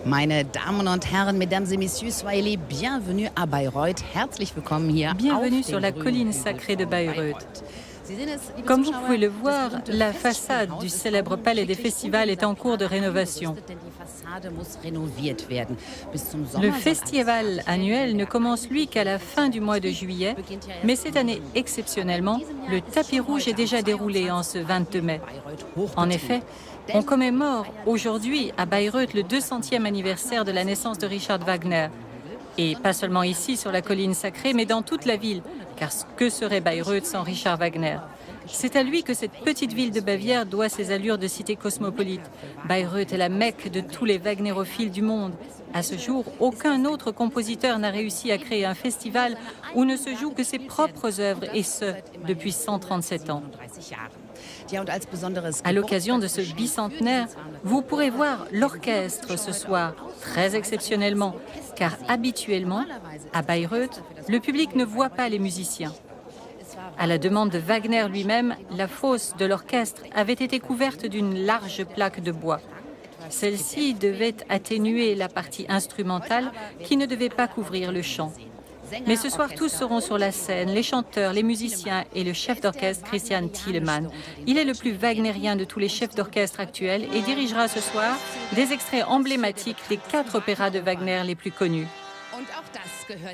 Meine Damen und Herren, Mesdames et Messieurs, soyez les bienvenus à Bayreuth. Herzlich willkommen hier Bienvenue auf sur dem la grünen colline Hügel sacrée de von Bayreuth. Sie sehen es, liebe Comme vous Zuschauer, pouvez le das voir, berühmte la façade du Festspielhaus ist célèbre palais des augenblicklich festivals est en cours de unter dieser rénovation. Plakette denn die Fassade muss renoviert werden. Bis zum Sommer Le soll festival alles fertig annuel werden. ne Der commence lui qu'à la fin du mois de juillet, mais cette année, exceptionnellement, le tapis rouge est déjà déroulé en ce 22 mai. En effet, on commémore aujourd'hui à Bayreuth le 200e anniversaire de la naissance de Richard Wagner. Et pas seulement ici, sur la colline sacrée, mais dans toute la ville, car que serait Bayreuth sans Richard Wagner ? C'est à lui que cette petite ville de Bavière doit ses allures de cité cosmopolite. Bayreuth est la Mecque de tous les wagnérophiles du monde. À ce jour, aucun autre compositeur n'a réussi à créer un festival où ne se jouent que ses propres œuvres, et ce, depuis 137 ans. À l'occasion de ce bicentenaire, vous pourrez voir l'orchestre ce soir, très exceptionnellement, car habituellement, à Bayreuth, le public ne voit pas les musiciens. À la demande de Wagner lui-même, la fosse de l'orchestre avait été couverte d'une large plaque de bois. Celle-ci devait atténuer la partie instrumentale qui ne devait pas couvrir le chant. Mais ce soir, tous seront sur la scène, les chanteurs, les musiciens et le chef d'orchestre Christian Thielemann. Il est le plus wagnérien de tous les chefs d'orchestre actuels et dirigera ce soir des extraits emblématiques des 4 opéras de Wagner les plus connus.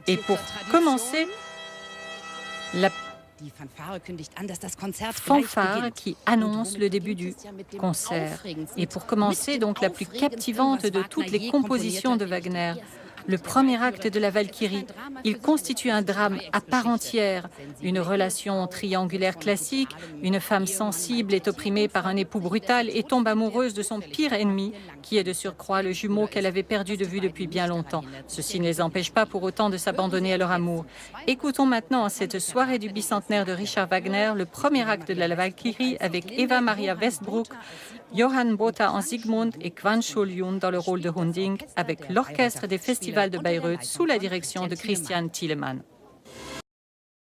Et pour commencer, la fanfare qui annonce le début du concert. Et pour commencer, donc la plus captivante de toutes les compositions de Wagner, le premier acte de la Valkyrie. Il constitue un drame à part entière, une relation triangulaire classique. Une femme sensible est opprimée par un époux brutal et tombe amoureuse de son pire ennemi, qui est de surcroît le jumeau qu'elle avait perdu de vue depuis bien longtemps. Ceci ne les empêche pas pour autant de s'abandonner à leur amour. Écoutons maintenant, en cette soirée du bicentenaire de Richard Wagner, le premier acte de la Valkyrie avec Eva Maria Westbrook, Johann Botha en Siegmund et Quan Chol-yun dans le rôle de Hunding, avec l'orchestre des festivals de Bayreuth sous la direction de Christian Thielemann.